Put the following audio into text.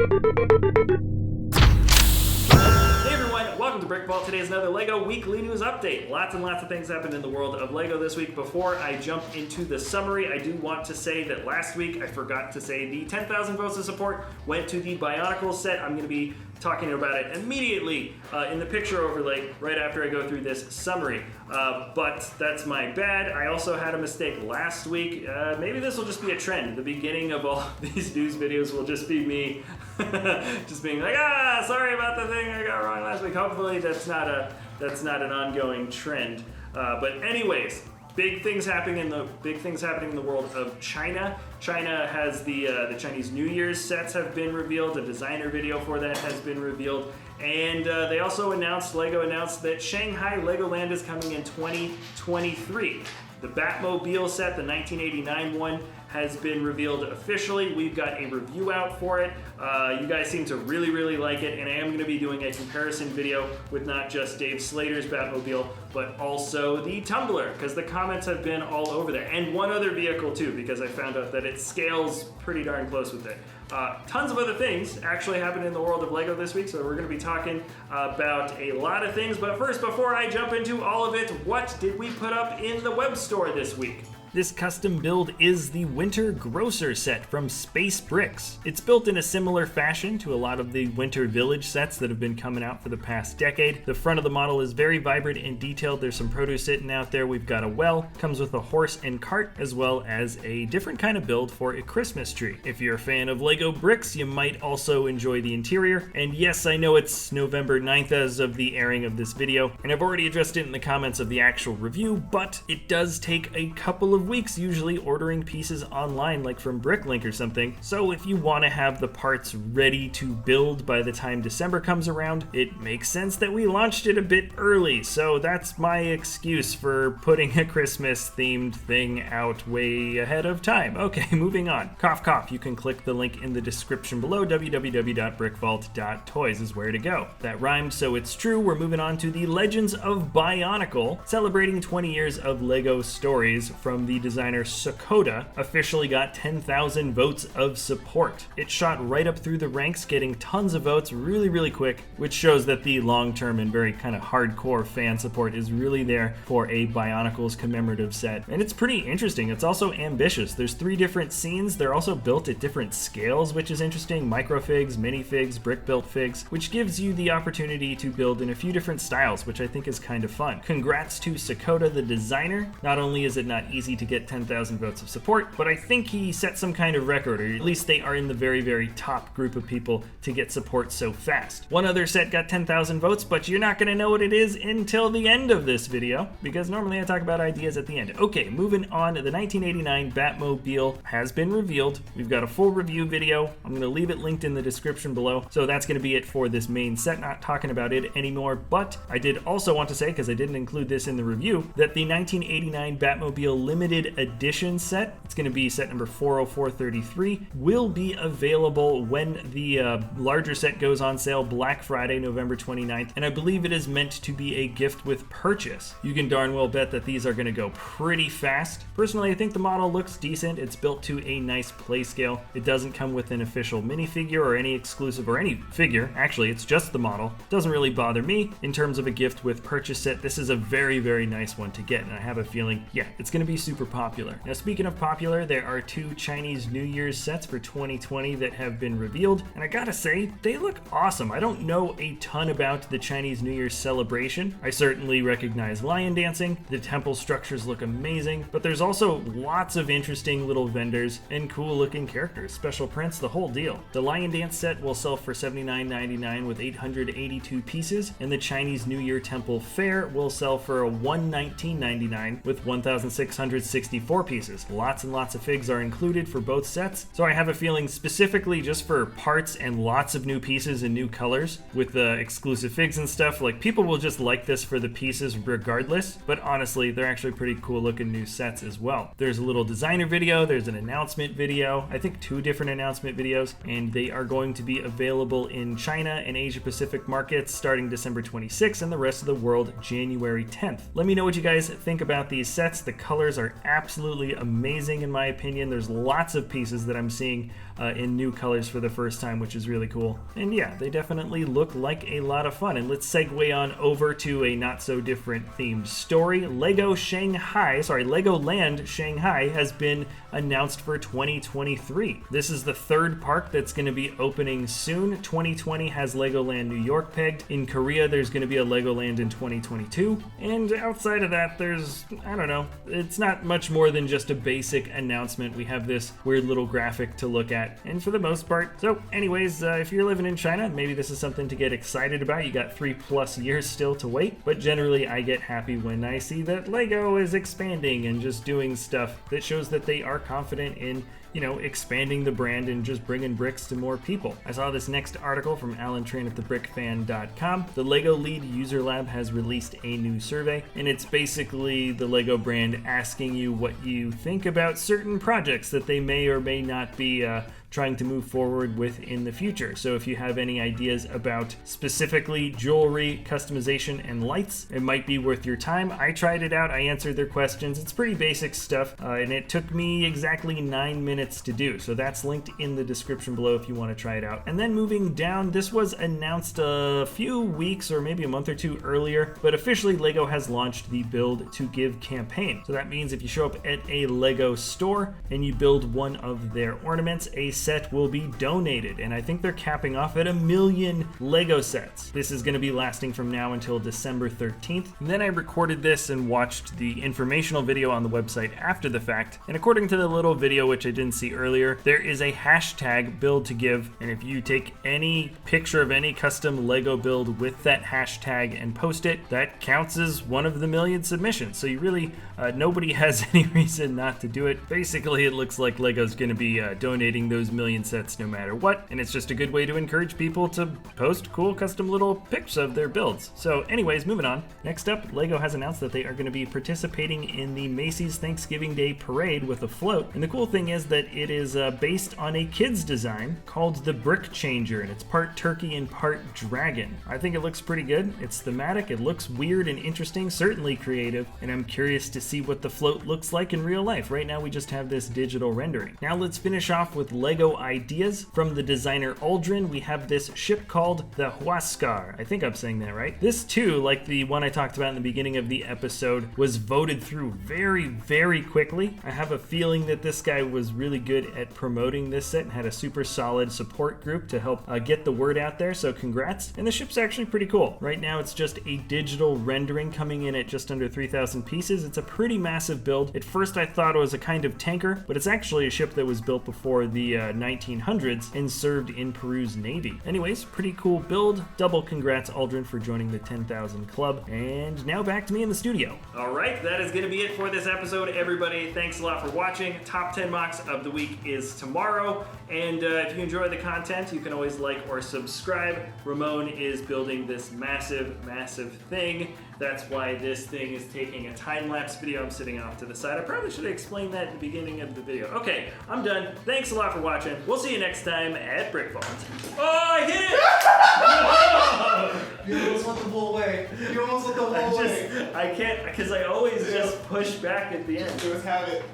Welcome to BrickVault. Today is another LEGO weekly news update. Lots and lots of things happened in the world of LEGO this week. Before I jump into the summary, I do want to say that last week I forgot to say the 10,000 votes of support went to the BIONICLE set. I'm going to be talking about it immediately in the picture overlay right after I go through this summary. But that's my bad. I also had a mistake last week. Maybe this will just be a trend. The beginning of all these news videos will just be me just being like, sorry about the thing I got wrong last week. Hopefully that's not an ongoing trend. But anyways, big things happening in the world of China. China has the Chinese New Year's sets have been revealed. A designer video for that has been revealed, and they also LEGO announced that Shanghai Legoland is coming in 2023. The Batmobile set, the 1989 one, has been revealed officially. We've got a review out for it. You guys seem to really, really like it, and I am going to be doing a comparison video with not just Dave Slater's Batmobile, but also the Tumbler, because the comments have been all over there. And one other vehicle too, because I found out that it scales pretty darn close with it. Tons of other things actually happened in the world of LEGO this week, so we're going to be talking about a lot of things. But first, before I jump into all of it, what did we put up in the web store this week? This custom build is the Winter Grocer set from Space Bricks. It's built in a similar fashion to a lot of the Winter Village sets that have been coming out for the past decade. The front of the model is very vibrant and detailed. There's some produce sitting out there. We've got a well, comes with a horse and cart, as well as a different kind of build for a Christmas tree. If you're a fan of Lego bricks, you might also enjoy the interior. And yes, I know it's November 9th as of the airing of this video, and I've already addressed it in the comments of the actual review, but it does take a couple of weeks usually ordering pieces online, like from Bricklink or something. So if you want to have the parts ready to build by the time December comes around, it makes sense that we launched it a bit early. So that's my excuse for putting a Christmas themed thing out way ahead of time. Okay, moving on. Cough cough, you can click the link in the description below. www.brickvault.toys is where to go. That rhymed, so it's true. We're moving on to the Legends of BIONICLE, celebrating 20 years of LEGO stories from the designer Sakota, officially got 10,000 votes of support. It shot right up through the ranks, getting tons of votes really, really quick, which shows that the long-term and very kind of hardcore fan support is really there for a Bionicles commemorative set. And it's pretty interesting. It's also ambitious. There's 3 different scenes. They're also built at different scales, which is interesting. Microfigs, minifigs, brick-built figs, which gives you the opportunity to build in a few different styles, which I think is kind of fun. Congrats to Sakota, the designer. Not only is it not easy to get 10,000 votes of support, but I think he set some kind of record, or at least they are in the very, very top group of people to get support so fast. One other set got 10,000 votes, but you're not going to know what it is until the end of this video, because normally I talk about ideas at the end. Okay, moving on, the 1989 Batmobile has been revealed. We've got a full review video. I'm going to leave it linked in the description below, so that's going to be it for this main set, not talking about it anymore. But I did also want to say, because I didn't include this in the review, that the 1989 Batmobile limited edition set, it's going to be set number 40433, will be available when the larger set goes on sale Black Friday, November 29th, and I believe it is meant to be a gift with purchase. You can darn well bet that these are going to go pretty fast. Personally, I think the model looks decent. It's built to a nice play scale. It doesn't come with an official minifigure or any exclusive or any figure. Actually, it's just the model. Doesn't really bother me. In terms of a gift with purchase set, this is a very, very nice one to get, and I have a feeling, yeah, it's going to be super popular. Now, speaking of popular, there are 2 Chinese New Year's sets for 2020 that have been revealed, and I gotta say, they look awesome. I don't know a ton about the Chinese New Year's celebration. I certainly recognize lion dancing. The temple structures look amazing, but there's also lots of interesting little vendors and cool looking characters, special prints, the whole deal. The lion dance set will sell for $79.99 with 882 pieces, and the Chinese New Year Temple Fair will sell for $119.99 with 1,664 pieces. Lots and lots of figs are included for both sets, so I have a feeling specifically just for parts and lots of new pieces and new colors with the exclusive figs and stuff, like people will just like this for the pieces regardless, but honestly, they're actually pretty cool looking new sets as well. There's a little designer video, there's an announcement video, I think 2 different announcement videos, and they are going to be available in China and Asia Pacific markets starting December 26th and the rest of the world January 10th. Let me know what you guys think about these sets. The colors are absolutely amazing in my opinion. There's lots of pieces that I'm seeing in new colors for the first time, which is really cool. And yeah, they definitely look like a lot of fun. And let's segue on over to a not so different themed story. Legoland Shanghai has been announced for 2023. This is the third park that's going to be opening soon. 2020 has Legoland New York pegged. In Korea, there's going to be a Legoland in 2022. And outside of that, there's, I don't know, it's not much more than just a basic announcement. We have this weird little graphic to look at, and for the most part. So anyways, if you're living in China, maybe this is something to get excited about. You got 3+ years still to wait, but generally I get happy when I see that Lego is expanding and just doing stuff that shows that they are confident in, you know, expanding the brand and just bringing bricks to more people. I saw this next article from Alan Train at thebrickfan.com. The Lego Lead User Lab has released a new survey, and it's basically the Lego brand asking you what you think about certain projects that they may or may not be trying to move forward with in the future. So if you have any ideas about specifically jewelry, customization, and lights, it might be worth your time. I tried it out, I answered their questions. It's pretty basic stuff, and it took me exactly 9 minutes to do. So that's linked in the description below if you want to try it out. And then moving down, this was announced a few weeks or maybe a month or two earlier, but officially Lego has launched the Build to Give campaign. So that means if you show up at a Lego store and you build one of their ornaments, a set will be donated, and I think they're capping off at 1 million Lego sets. This is going to be lasting from now until December 13th. And then I recorded this and watched the informational video on the website after the fact, and according to the little video, which I didn't see earlier, there is a hashtag Build to Give, and if you take any picture of any custom Lego build with that hashtag and post it, that counts as one of the 1 million submissions. So you really, nobody has any reason not to do it. Basically, it looks like Lego's going to be donating those 1 million sets no matter what, and it's just a good way to encourage people to post cool custom little pics of their builds. So anyways, moving on. Next up, Lego has announced that they are going to be participating in the Macys Thanksgiving Day Parade with a float, and the cool thing is that it is based on a kid's design called the Brick Changer, and it's part turkey and part dragon. I think it looks pretty good. It's thematic, it looks weird and interesting, certainly creative, and I'm curious to see what the float looks like in real life. Right now we just have this digital rendering. Now let's finish off with Lego Ideas. From the designer Aldrin, we have this ship called the Huascar. I think I'm saying that right. This too, like the one I talked about in the beginning of the episode, was voted through very, very quickly. I have a feeling that this guy was really good at promoting this set and had a super solid support group to help get the word out there, so congrats. And the ship's actually pretty cool. Right now it's just a digital rendering coming in at just under 3,000 pieces. It's a pretty massive build. At first I thought it was a kind of tanker, but it's actually a ship that was built before the 1900s and served in Peru's Navy. Anyways, pretty cool build. Double congrats, Aldrin, for joining the 10,000 club. And now back to me in the studio. All right, that is going to be it for this episode, everybody. Thanks a lot for watching. Top 10 mocks of the week is tomorrow. And if you enjoy the content, you can always like or subscribe. Ramon is building this massive, massive thing. That's why this thing is taking a time-lapse video. I'm sitting off to the side. I probably should have explained that at the beginning of the video. Okay, I'm done. Thanks a lot for watching. We'll see you next time at BrickVault. Oh, I hit it! You almost went the whole way. You almost went the whole way. I can't, because I always just push back at the end. Just have it.